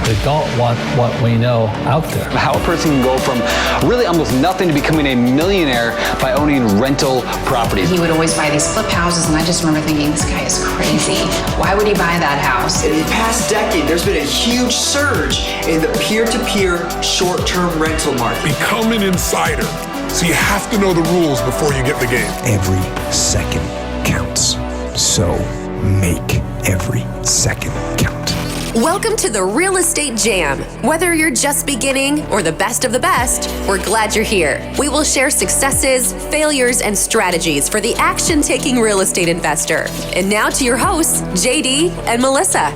that don't want what we know out there. How a person can go from really almost nothing to becoming a millionaire by owning rental properties. He would always buy these flip houses, and I just remember thinking, this guy is crazy. Why would he buy that house? In the past decade, there's been a huge surge in the peer-to-peer short-term rental market. Become an insider. So you have to know the rules before you get the game. Every second counts. So make every second count. Welcome to the Real Estate Jam. Whether you're just beginning or the best of the best, we're glad you're here. We will share successes, failures, and strategies for the action-taking real estate investor. And now to your hosts, JD and Melissa.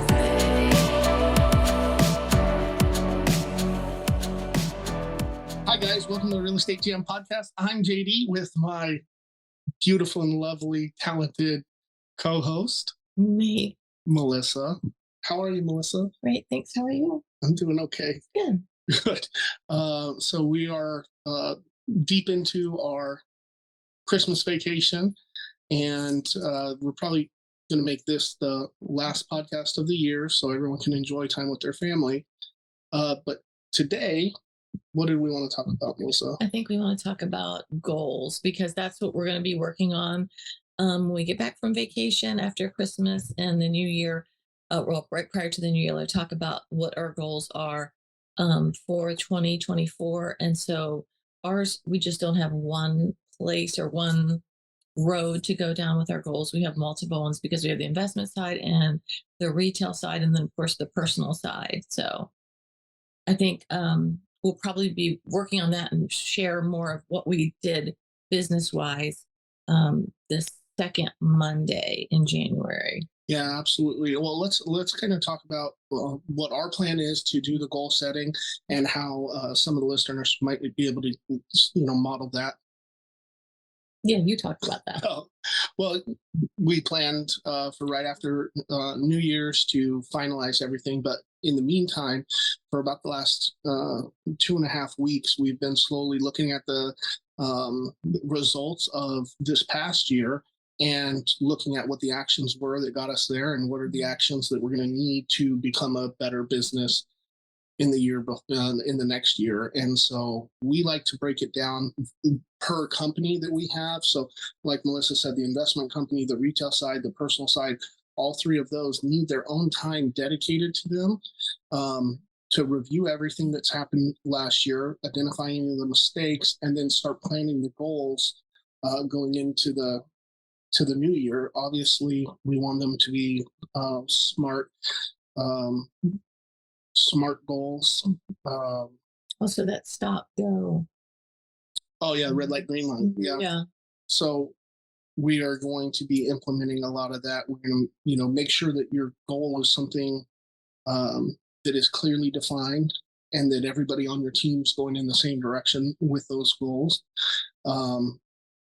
Hi guys, welcome to the Real Estate Jam podcast. I'm JD with my beautiful and lovely, talented co-host, Me. Melissa. How are you, Melissa? Great, thanks. How are you? I'm doing okay. Good. Good. So we are deep into our Christmas vacation, and we're probably going to make this the last podcast of the year so everyone can enjoy time with their family. But today, what did we want to talk about, Melissa? I think we want to talk about goals because that's what we're going to be working on when we get back from vacation after Christmas and the New Year. Right prior to the New Year, we'll talk about what our goals are for 2024. And so ours, we just don't have one place or one road to go down with our goals. We have multiple ones because we have the investment side and the retail side, and then of course the personal side. So I think we'll probably be working on that and share more of what we did business-wise this second Monday in January. Yeah, absolutely. Well, let's kind of talk about what our plan is to do the goal setting and how some of the listeners might be able to, model that. Yeah, you talked about that. Oh, well, we planned for right after New Year's to finalize everything, but in the meantime, for about the last 2.5 weeks, we've been slowly looking at the results of this past year and looking at what the actions were that got us there and what are the actions that we're going to need to become a better business in the next year. And so we like to break it down per company that we have. So like Melissa said, the investment company, the retail side, the personal side, all three of those need their own time dedicated to them to review everything that's happened last year, identifying the mistakes, and then start planning the goals going into the new year. Obviously, we want them to be smart goals. Also, that stop go. Oh yeah, red light, green light. Yeah. So we are going to be implementing a lot of that. We're going to, make sure that your goal is something that is clearly defined and that everybody on your team is going in the same direction with those goals.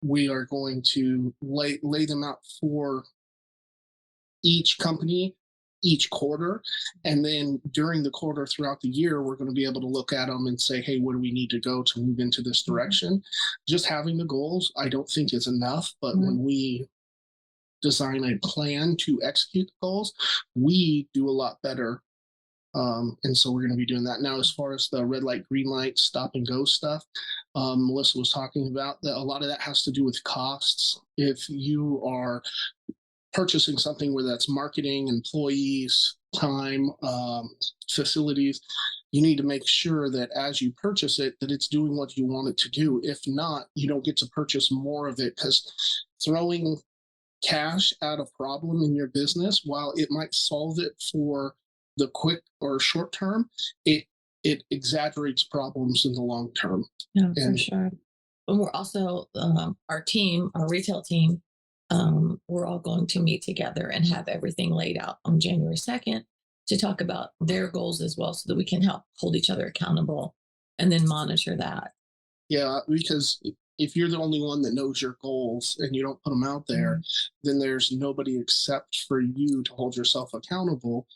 We are going to lay them out for each company, each quarter. And then during the quarter throughout the year, we're going to be able to look at them and say, hey, where do we need to go to move into this direction? Just having the goals, I don't think is enough. But when we design a plan to execute the goals, we do a lot better. And so we're going to be doing that. Now, as far as the red light, green light, stop and go stuff, Melissa was talking about that. A lot of that has to do with costs. If you are purchasing something where that's marketing, employees, time, facilities, you need to make sure that as you purchase it, that it's doing what you want it to do. If not, you don't get to purchase more of it, because throwing cash at a problem in your business, while it might solve it for the quick or short term, it exaggerates problems in the long term. Yeah, for sure. And we're also, our retail team, we're all going to meet together and have everything laid out on January 2nd to talk about their goals as well, so that we can help hold each other accountable and then monitor that. Yeah, because if you're the only one that knows your goals and you don't put them out there, then there's nobody except for you to hold yourself accountable.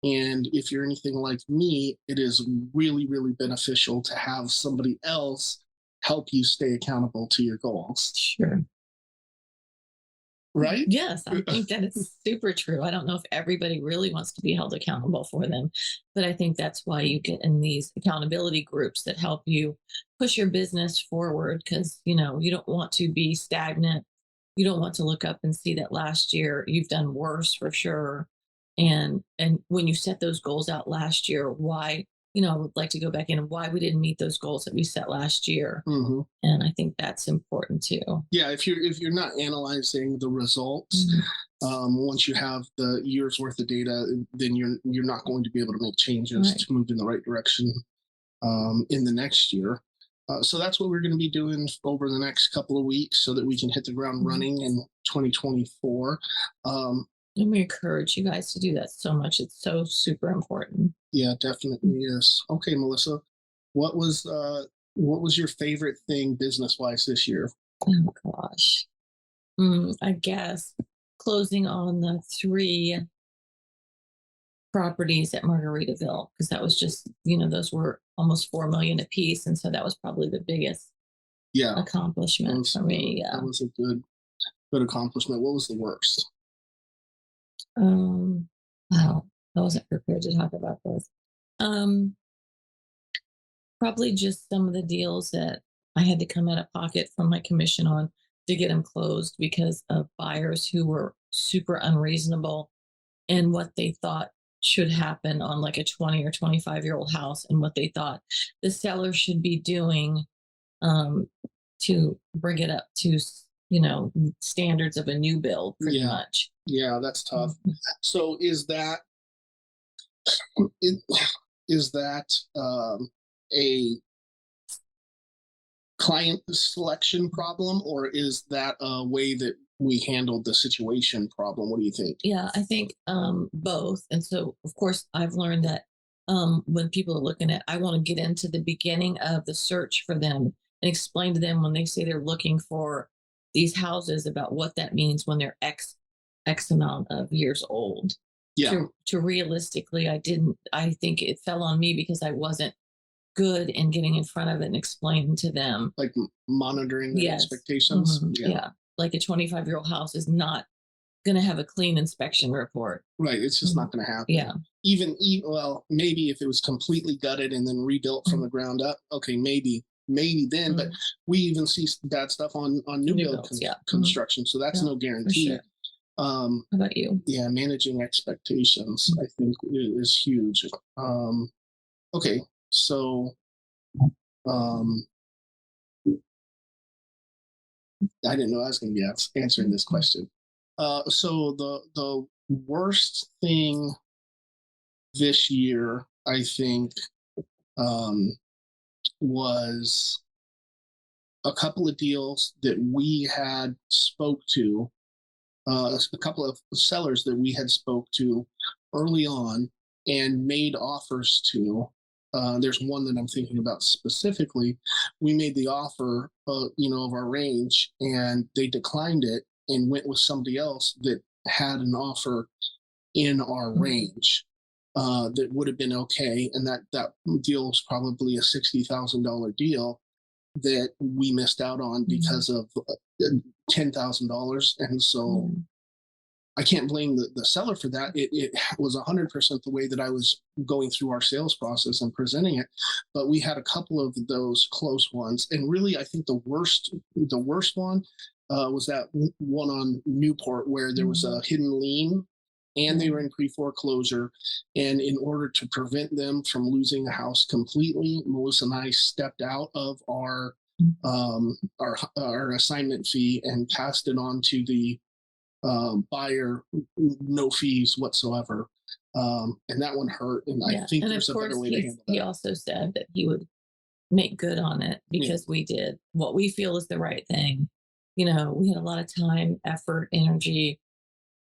And if you're anything like me, it is really, really beneficial to have somebody else help you stay accountable to your goals. Sure. right? Yes, I think that it's super true. I don't know if everybody really wants to be held accountable for them, but I think that's why you get in these accountability groups that help you push your business forward because, you don't want to be stagnant. You don't want to look up and see that last year you've done worse for sure. And when you set those goals out last year, why, I would like to go back in and why we didn't meet those goals that we set last year. Hmm. And I think that's important too. Yeah, if you're not analyzing the results, once you have the year's worth of data, then you're not going to be able to make changes Right. to move in the right direction in the next year. So that's what we're going to be doing over the next couple of weeks, so that we can hit the ground running in 2024. And we encourage you guys to do that so much. It's so super important. Yeah, definitely is. Okay, Melissa, what was your favorite thing business wise this year? Oh gosh. I guess closing on the 3 properties at Margaritaville, because that was just, those were almost 4 million a piece. And so that was probably the biggest Yeah, accomplishment for me. Yeah. that was a good accomplishment. What was the worst? Wow. I wasn't prepared to talk about this. Um, Probably just some of the deals that I had to come out of pocket from my commission on to get them closed because of buyers who were super unreasonable in what they thought should happen on like a 20 or 25-year-old house and what they thought the seller should be doing um, to bring it up to, standards of a new build pretty Yeah. much. Yeah, that's tough. So is that a client selection problem, or is that a way that we handled the situation problem? What do you think? Yeah, I think both. And so, of course, I've learned that when people are looking at, I want to get into the beginning of the search for them and explain to them when they say they're looking for these houses about what that means when they're X amount of years old. Yeah, To realistically, I think it fell on me because I wasn't good in getting in front of it and explaining to them. like monitoring the Yes. expectations. Yeah. Like a 25-year-old house is not going to have a clean inspection report. Right, it's just not going to happen. Yeah. Even well, maybe if it was completely gutted and then rebuilt from the ground up, okay, maybe then. But we even see bad stuff on new build builds, yeah. construction, so that's Yeah, no guarantee. sure. How about you? Yeah, managing expectations, I think, is huge. Okay, so I didn't know I was going to be answering this question. So the worst thing this year, I think, was a couple of deals that we had spoke to, a couple of sellers that we had spoke to early on and made offers to. There's one that I'm thinking about specifically. We made the offer, of our range, and they declined it and went with somebody else that had an offer in our range that would have been okay. And that deal was probably a $60,000 deal that we missed out on because of $10,000. And so I can't blame the seller for that. It was 100% the way that I was going through our sales process and presenting it. But we had a couple of those close ones. And really, I think the worst one was that one on Newport where there was a hidden lien and they were in pre-foreclosure. And in order to prevent them from losing the house completely, Melissa and I stepped out of our assignment fee and passed it on to the buyer, no fees whatsoever. And that one hurt. And I think And there's of a better course, way to handle that. he also said that he would make good on it because we did what we feel is the right thing. We had a lot of time, effort, energy,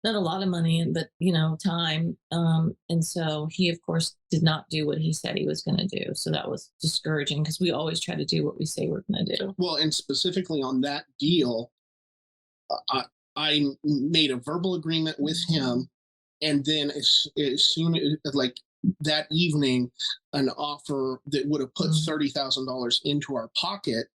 not a lot of money, but time. And so he, of course, did not do what he said he was going to do. So that was discouraging because we always try to do what we say we're going to do. Well, and specifically on that deal, I made a verbal agreement with him, and then as soon as like that evening, an offer that would have put $30,000 into our pocket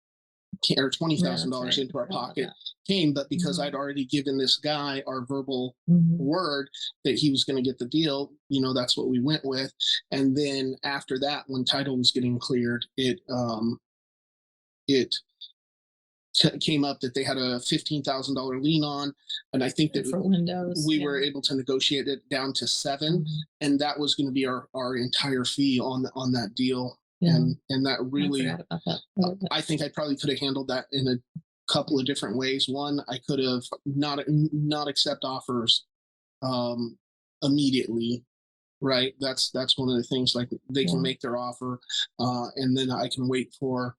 or $20,000 right. into our I love pocket that. came, but because Mhm. I'd already given this guy our verbal Mhm. word that he was going to get the deal, that's what we went with. And then after that, when title was getting cleared, it came up that they had a $15,000 lien on, and I think that For windows. we yeah. were able to negotiate it down to 7, Mhm. and that was going to be our entire fee on that deal. Yeah. And that really, I forgot about that. part of it. I think I probably could have handled that in a couple of different ways. One, I could have not accept offers immediately. Right. That's one of the things. Like they can Yeah. make their offer, and then I can wait for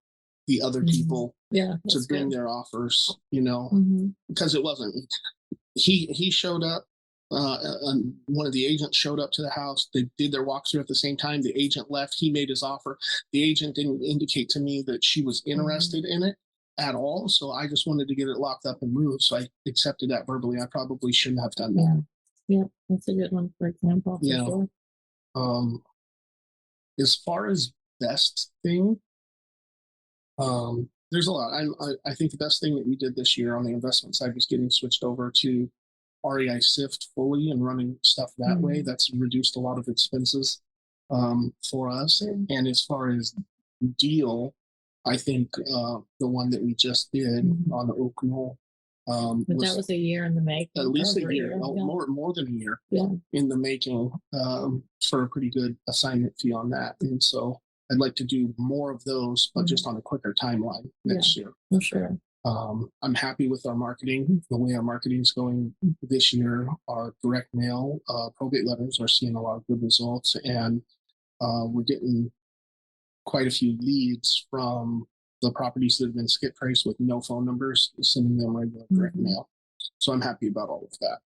the other Mhm. people Yeah. to That's bring good. their offers. Mhm. Because it wasn't. He showed up. And one of the agents showed up to the house. They did their walkthrough at the same time. The agent left. He made his offer. The agent didn't indicate to me that she was interested in it at all. So I just wanted to get it locked up and moved. So I accepted that verbally. I probably shouldn't have done that. Yeah. Yeah. That's a good one, for example. For Yeah. sure. As far as best thing, there's a lot. I think the best thing that we did this year on the investment side was getting switched over to REI Sift fully and running stuff that way. Mhm. That's reduced a lot of expenses for us. Sure. And as far as deal, I think the one that we just did Mhm. on Oak Knoll But that was a year in the making. at least a over year, no, Yeah. more than a year Yeah. in the making for a pretty good assignment fee on that. And so I'd like to do more of those, but just on a quicker timeline next year. For sure. I'm happy with our marketing, the way our marketing is going this year. Our direct mail probate letters are seeing a lot of good results, and we're getting quite a few leads from the properties that have been skip traced with no phone numbers, sending them regular direct Mhm. mail. So I'm happy about all of that.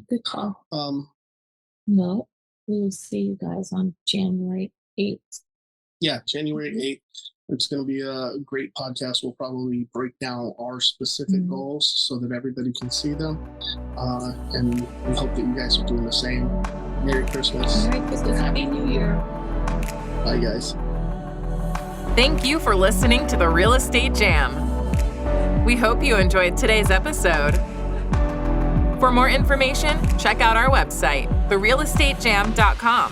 Good call. Um, No, we will see you guys on January 8th. yeah, January Mhm. 8th. It's going to be a great podcast. We'll probably break down our specific Mhm. goals so that everybody can see them. And we hope that you guys are doing the same. Merry Christmas. Merry Christmas. Happy New Year. Bye, guys. Thank you for listening to the Real Estate Jam. We hope you enjoyed today's episode. For more information, check out our website, therealestatejam.com,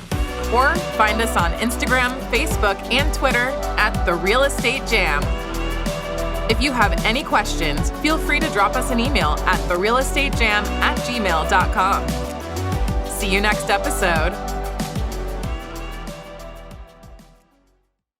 or find us on Instagram, Facebook, and Twitter at The Real Estate Jam. If you have any questions, feel free to drop us an email at therealestatejam@gmail.com. See you next episode.